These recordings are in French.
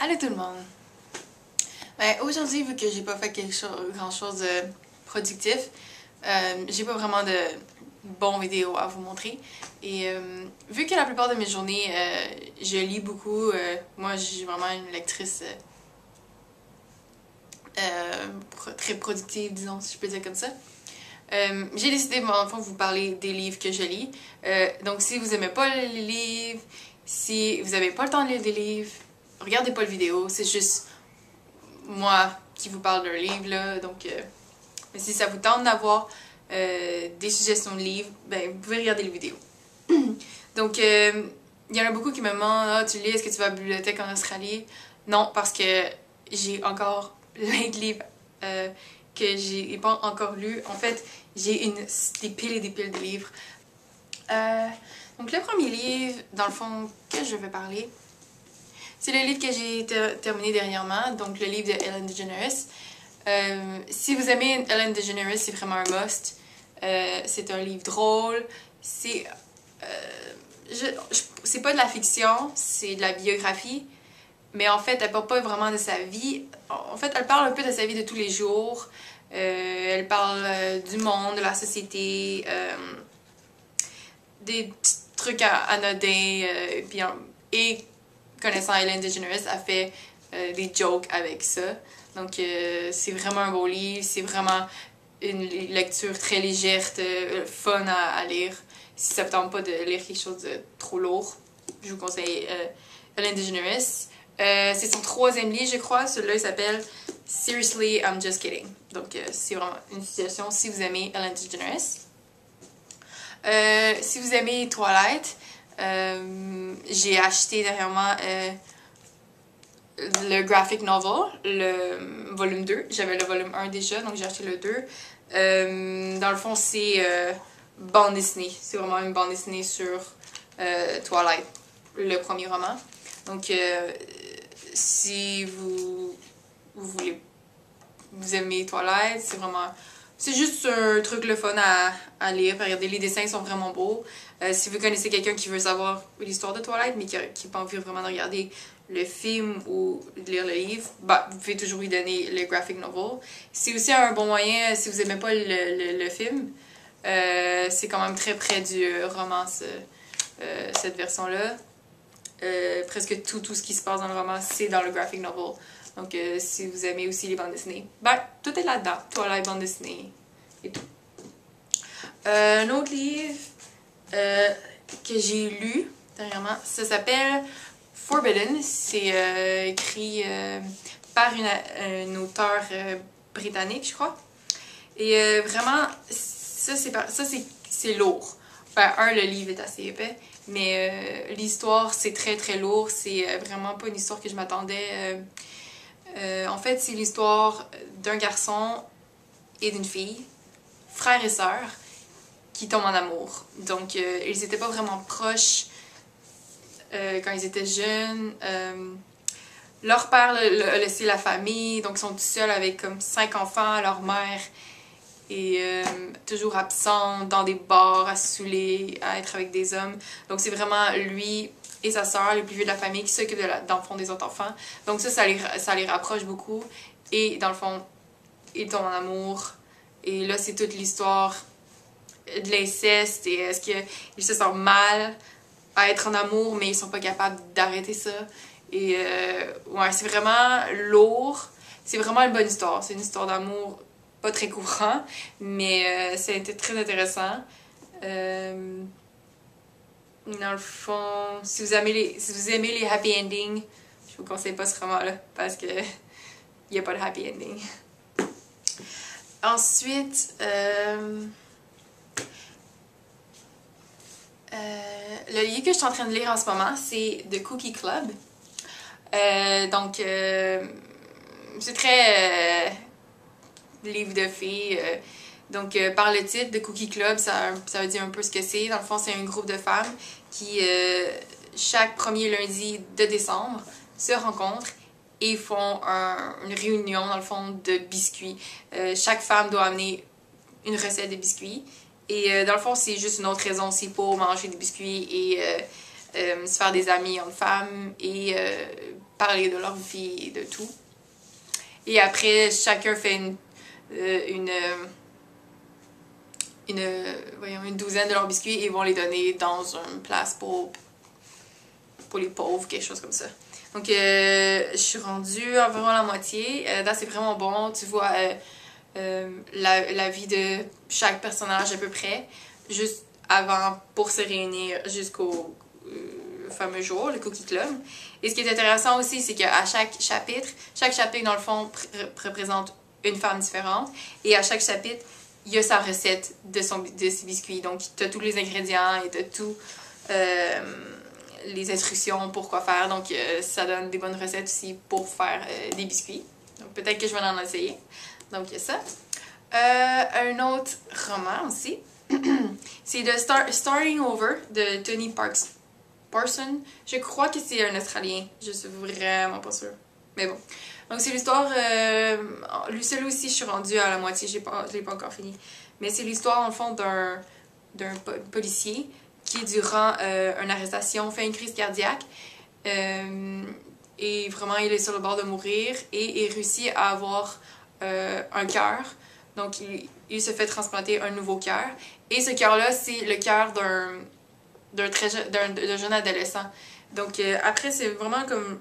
Allô tout le monde! Aujourd'hui, vu que j'ai pas fait grand chose de productif, j'ai pas vraiment de bons vidéos à vous montrer. Et vu que la plupart de mes journées, je lis beaucoup, moi j'ai vraiment une lectrice très productive, disons, si je peux dire comme ça. J'ai décidé, en fond, de vous parler des livres que je lis. Donc si vous aimez pas les livres, si vous avez pas le temps de lire des livres, regardez pas le vidéo, c'est juste moi qui vous parle d'un livre, là. Donc, mais si ça vous tente d'avoir des suggestions de livres, ben, vous pouvez regarder les vidéos. Donc, il y en a beaucoup qui me demandent, ah, tu lis, est-ce que tu vas à la bibliothèque en Australie? Non, parce que j'ai encore plein de livres que j'ai pas encore lus. En fait, j'ai des piles et des piles de livres. Donc, le premier livre, dans le fond, que je vais parler, c'est le livre que j'ai terminé dernièrement, donc le livre de Ellen DeGeneres. Si vous aimez Ellen DeGeneres, c'est vraiment un must. C'est un livre drôle. C'est pas de la fiction, c'est de la biographie. Mais en fait, elle parle pas vraiment de sa vie. En fait, elle parle un peu de sa vie de tous les jours. Elle parle du monde, de la société, des petits trucs anodins. Et connaissant Ellen DeGeneres, a fait des jokes avec ça. Donc, c'est vraiment un beau livre. C'est vraiment une lecture très légère, fun à lire. Si ça ne vous tente pas de lire quelque chose de trop lourd, je vous conseille Ellen DeGeneres. C'est son troisième livre, je crois. Celui-là, il s'appelle Seriously, I'm Just Kidding. Donc, c'est vraiment une citation si vous aimez Ellen DeGeneres. Si vous aimez Twilight, j'ai acheté dernièrement le graphic novel, le volume 2. J'avais le volume 1 déjà, donc j'ai acheté le 2. Dans le fond, c'est bande dessinée. C'est vraiment une bande dessinée sur Twilight, le premier roman. Donc, si vous aimez Twilight, c'est juste un truc le fun à lire. Regardez, les dessins sont vraiment beaux. Si vous connaissez quelqu'un qui veut savoir l'histoire de Twilight, mais qui n'a pas envie vraiment de regarder le film ou de lire le livre, bah, vous pouvez toujours lui donner le graphic novel. C'est aussi un bon moyen, si vous n'aimez pas le film, c'est quand même très près du roman, cette version-là. Presque tout ce qui se passe dans le roman, c'est dans le graphic novel. Donc, si vous aimez aussi les bandes dessinées, ben, tout est là-dedans. Twilight, bande dessinée et tout. Un autre livre que j'ai lu dernièrement, ça s'appelle Forbidden. C'est écrit par une auteure britannique, je crois. Et vraiment, ça c'est lourd. Enfin, le livre est assez épais, mais l'histoire, c'est très très lourd. C'est vraiment pas une histoire que je m'attendais. En fait, c'est l'histoire d'un garçon et d'une fille, frères et sœurs, qui tombent en amour. Donc, ils n'étaient pas vraiment proches quand ils étaient jeunes. Leur père a laissé la famille, donc ils sont tout seuls avec comme 5 enfants. Leur mère est toujours absente dans des bars, à se saouler, à être avec des hommes. Donc, c'est vraiment lui et sa sœur, les plus vieux de la famille, qui s'occupent dans le fond des autres enfants. Donc ça les rapproche beaucoup. Et dans le fond, ils tombent en amour. Et là, c'est toute l'histoire de l'inceste et est-ce qu'ils se sentent mal à être en amour, mais ils sont pas capables d'arrêter ça. Et ouais, c'est vraiment lourd. C'est vraiment une bonne histoire. C'est une histoire d'amour pas très courant, mais c'était très intéressant. Dans le fond, si vous aimez les happy endings, je vous conseille pas ce roman-là parce que il n'y a pas de happy ending. Ensuite, le livre que je suis en train de lire en ce moment, c'est The Cookie Club. Donc, c'est très livre de filles. Donc, par le titre de Cookie Club, ça veut dire un peu ce que c'est. Dans le fond, c'est un groupe de femmes qui, chaque premier lundi de décembre, se rencontrent et font une réunion, dans le fond, de biscuits. Chaque femme doit amener une recette de biscuits. Et dans le fond, c'est juste une autre raison aussi pour manger des biscuits et se faire des amis hommes femmes et parler de leur vie et de tout. Et après, chacun fait une douzaine de leurs biscuits et vont les donner dans une place pour les pauvres, quelque chose comme ça. Donc, je suis rendue environ la moitié. Là, c'est vraiment bon. Tu vois la vie de chaque personnage à peu près, juste avant, pour se réunir jusqu'au fameux jour, le Cookie Club. Et ce qui est intéressant aussi, c'est qu'à chaque chapitre dans le fond, représente une femme différente. Et à chaque chapitre, il y a sa recette de ses biscuits. Donc, tu as tous les ingrédients et tu as tout les instructions pour quoi faire. Donc, ça donne des bonnes recettes aussi pour faire des biscuits. Donc, peut-être que je vais en essayer. Donc, il y a ça. Un autre roman aussi. C'est The Starting Over de Tony Parson. Je crois que c'est un Australien. Je suis vraiment pas sûre. Mais bon. Donc, c'est l'histoire... celui aussi, je suis rendue à la moitié. Je l'ai pas encore fini. Mais c'est l'histoire, en fond, d'un policier qui, durant une arrestation, fait une crise cardiaque. Et vraiment, il est sur le bord de mourir. Et il réussit à avoir un cœur. Donc, il se fait transplanter un nouveau cœur. Et ce cœur-là, c'est le cœur d'un jeune adolescent. Donc, après, c'est vraiment comme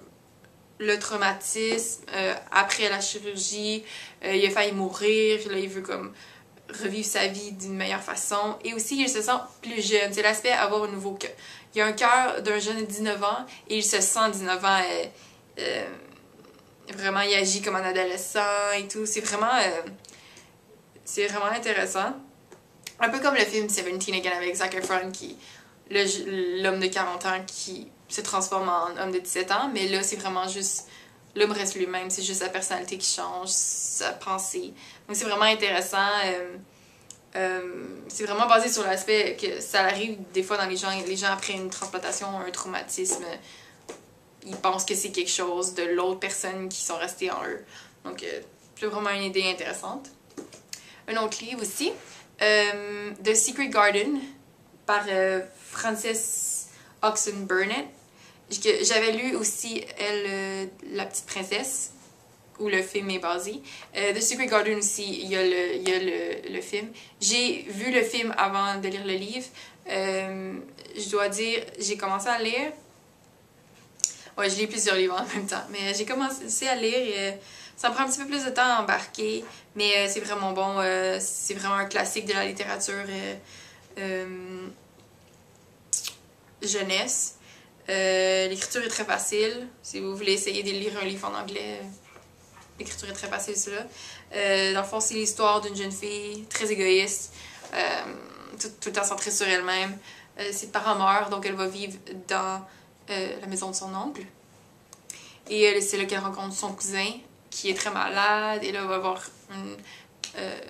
le traumatisme. Après la chirurgie, il a failli mourir. Là, il veut comme revivre sa vie d'une meilleure façon. Et aussi, il se sent plus jeune. C'est l'aspect avoir un nouveau cœur. Il a un cœur d'un jeune de 19 ans et il se sent 19 ans. Vraiment, il agit comme un adolescent et tout. C'est vraiment intéressant. Un peu comme le film 17 Again avec Zac Efron, l'homme de 40 ans qui se transforme en homme de 17 ans. Mais là, c'est vraiment juste... L'homme reste lui-même. C'est juste sa personnalité qui change, sa pensée. Donc, c'est vraiment intéressant. C'est vraiment basé sur l'aspect que ça arrive des fois dans les gens après une transplantation, un traumatisme, ils pensent que c'est quelque chose de l'autre personne qui sont restés en eux. Donc, c'est vraiment une idée intéressante. Un autre livre aussi, The Secret Garden par Frances Oxen Burnett. J'avais lu aussi La Petite Princesse, où le film est basé. The Secret Garden aussi, il y a le film. J'ai vu le film avant de lire le livre. Je dois dire, j'ai commencé à lire. Ouais, je lis plusieurs livres en même temps. Mais j'ai commencé à lire et ça me prend un petit peu plus de temps à embarquer. Mais c'est vraiment bon. C'est vraiment un classique de la littérature jeunesse. L'écriture est très facile. Si vous voulez essayer de lire un livre en anglais, l'écriture est très facile, cela. Dans le fond, c'est l'histoire d'une jeune fille très égoïste, tout le temps centrée sur elle-même. Ses parents meurent, donc elle va vivre dans la maison de son oncle. Et c'est là qu'elle rencontre son cousin, qui est très malade, et là, elle va avoir une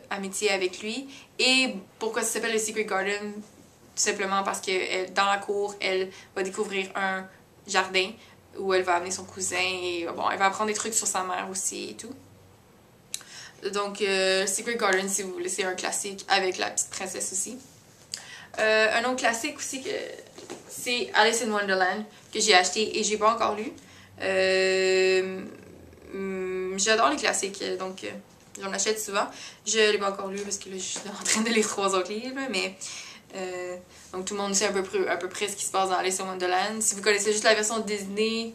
amitié avec lui. Et pourquoi ça s'appelle le Secret Garden? Tout simplement parce que dans la cour, elle va découvrir un jardin où elle va amener son cousin et bon, elle va apprendre des trucs sur sa mère aussi et tout. Donc, Secret Garden, si vous voulez, c'est un classique avec La Petite Princesse aussi. Un autre classique aussi, c'est Alice in Wonderland, que j'ai acheté et j'ai pas encore lu. J'adore les classiques, donc j'en achète souvent. Je l'ai pas encore lu parce que là, je suis en train de lire 3 autres livres, mais... donc tout le monde sait à peu près ce qui se passe dans Alice in Wonderland. Si vous connaissez juste la version Disney,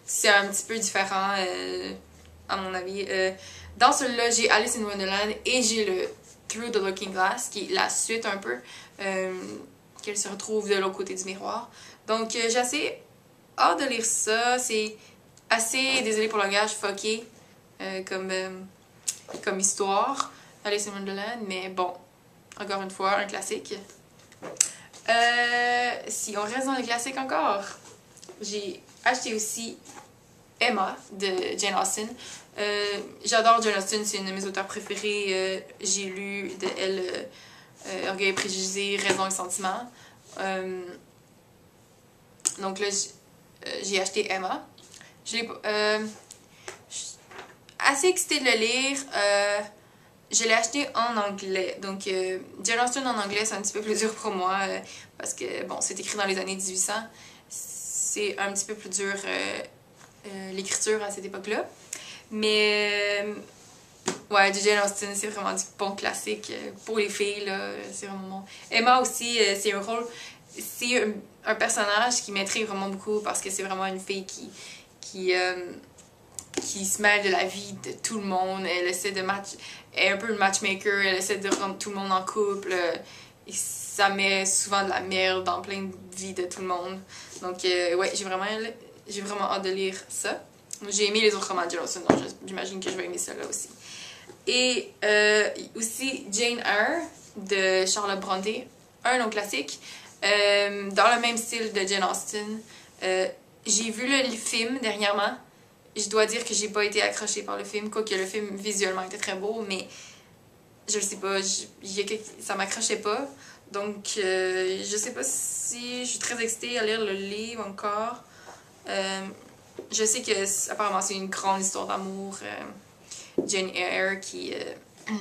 c'est un petit peu différent à mon avis. Dans celui-là, j'ai Alice in Wonderland et j'ai le Through the Looking Glass, qui est la suite un peu, qu'elle se retrouve de l'autre côté du miroir. Donc j'ai assez hâte de lire ça. C'est assez, désolé pour le langage, fucké comme histoire, Alice in Wonderland, mais bon, encore une fois, un classique. Si on reste dans les classiques encore, j'ai acheté aussi Emma de Jane Austen. J'adore Jane Austen, c'est une de mes auteurs préférées. J'ai lu de elle Orgueil et préjugés, Raison et sentiment. Donc là, j'ai acheté Emma. Je l'ai assez excitée de le lire. Je l'ai acheté en anglais. Donc, Jane Austen en anglais, c'est un petit peu plus dur pour moi. Parce que, bon, c'est écrit dans les années 1800. c'est un petit peu plus dur l'écriture à cette époque-là. Mais ouais, du Jane Austen, c'est vraiment du bon classique pour les filles, là, c'est vraiment bon. Emma aussi, c'est un rôle, c'est un personnage qui m'intrigue vraiment beaucoup parce que c'est vraiment une fille qui se mêle de la vie de tout le monde. Elle essaie de elle est un peu le matchmaker, elle essaie de rendre tout le monde en couple. Et ça met souvent de la merde dans plein de vies de tout le monde. Donc ouais, j'ai vraiment hâte de lire ça. J'ai aimé les autres romans de Jane Austen, donc j'imagine que je vais aimer ça-là aussi. Et aussi Jane Eyre de Charlotte Brontë, un long classique, dans le même style de Jane Austen. J'ai vu le film dernièrement. Je dois dire que j'ai pas été accrochée par le film, quoique le film visuellement était très beau, mais je sais pas, ça m'accrochait pas. Donc je sais pas si je suis très excitée à lire le livre encore. Je sais que apparemment c'est une grande histoire d'amour. Jane Eyre qui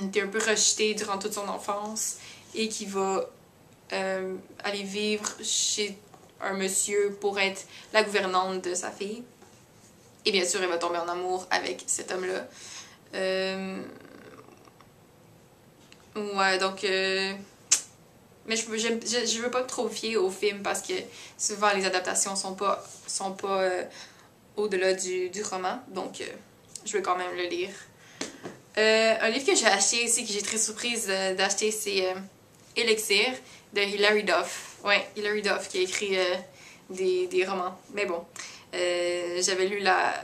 était un peu rejetée durant toute son enfance et qui va aller vivre chez un monsieur pour être la gouvernante de sa fille. Et bien sûr, elle va tomber en amour avec cet homme-là. Ouais, donc... mais je veux pas trop fier au film parce que souvent les adaptations sont pas au-delà du roman. Donc, je vais quand même le lire. Un livre que j'ai acheté aussi, que j'ai très surprise d'acheter, c'est Elixir de Hilary Duff. Ouais, Hilary Duff qui a écrit des romans. Mais bon, j'avais lu la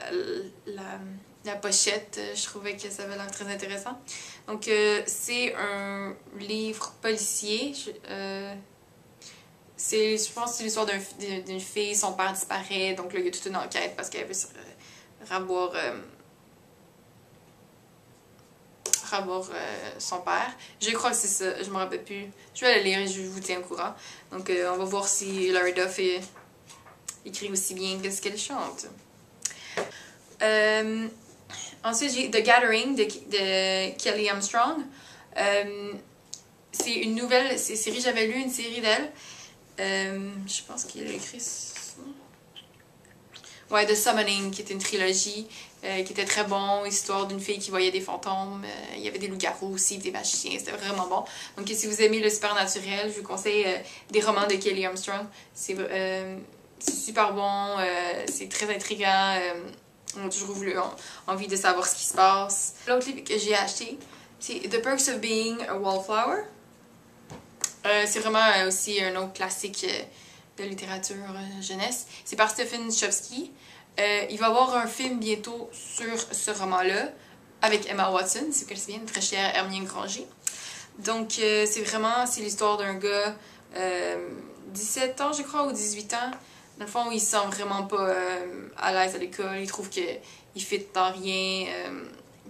pochette, je trouvais que ça avait l'air très intéressant. Donc, c'est un livre policier. Je pense que c'est l'histoire d'une fille, son père disparaît, donc là, il y a toute une enquête parce qu'elle veut ravoir son père. Je crois que c'est ça, je me rappelle plus. Je vais le lire et je vous tiens au courant. Donc, on va voir si Hilary Duff écrit aussi bien que ce qu'elle chante. Ensuite, j'ai The Gathering de Kelly Armstrong. C'est une nouvelle série, j'avais lu une série d'elle. Je pense qu'il a écrit ça. Ouais, The Summoning, qui était une trilogie, qui était très bon. Histoire d'une fille qui voyait des fantômes. Il y avait des loups-garous aussi, des magiciens. C'était vraiment bon. Donc, si vous aimez le supernaturel, je vous conseille des romans de Kelly Armstrong. C'est super bon, c'est très intriguant. On a toujours envie de savoir ce qui se passe. L'autre livre que j'ai acheté, c'est The Perks of Being a Wallflower. C'est vraiment aussi un autre classique de littérature jeunesse. C'est par Stephen Chbosky. Il va y avoir un film bientôt sur ce roman-là avec Emma Watson, si vous connaissez bien, une très chère Hermione Granger. Donc, c'est l'histoire d'un gars, 17 ans, je crois, ou 18 ans. Dans le fond, il se sent vraiment pas à l'aise à l'école. Il trouve qu'il ne fit dans rien.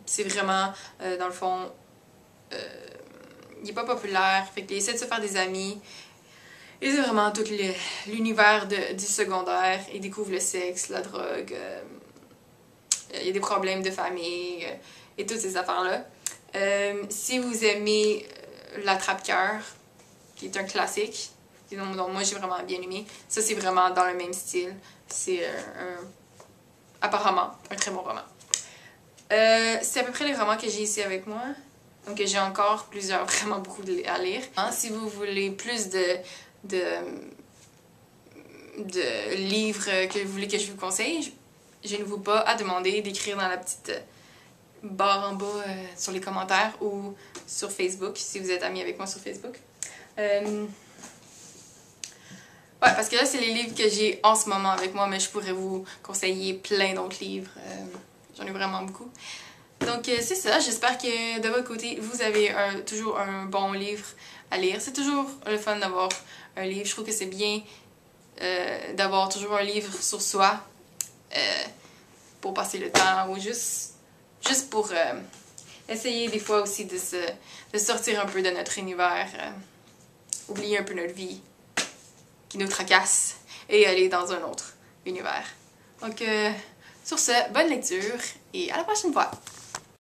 C'est vraiment, dans le fond, il n'est pas populaire. Fait qu'il essaie de se faire des amis. Et c'est vraiment tout l'univers du secondaire. Il découvre le sexe, la drogue. Il y a des problèmes de famille et toutes ces affaires-là. Si vous aimez L'Attrape-Cœur, qui est un classique, donc moi j'ai vraiment bien aimé. Ça c'est vraiment dans le même style. C'est apparemment un très bon roman. C'est à peu près les romans que j'ai ici avec moi. Donc j'ai encore plusieurs, vraiment beaucoup à lire. Si vous voulez plus de livres que vous voulez que je vous conseille, gênez-vous pas à demander d'écrire dans la petite barre en bas sur les commentaires ou sur Facebook si vous êtes amis avec moi sur Facebook. Ouais, parce que là, c'est les livres que j'ai en ce moment avec moi, mais je pourrais vous conseiller plein d'autres livres. J'en ai vraiment beaucoup. Donc, c'est ça. J'espère que de votre côté, vous avez toujours un bon livre à lire. C'est toujours le fun d'avoir un livre. Je trouve que c'est bien d'avoir toujours un livre sur soi pour passer le temps ou juste pour essayer des fois aussi de sortir un peu de notre univers, oublier un peu notre vie qui nous tracasse et aller dans un autre univers. Donc, sur ce, bonne lecture et à la prochaine fois!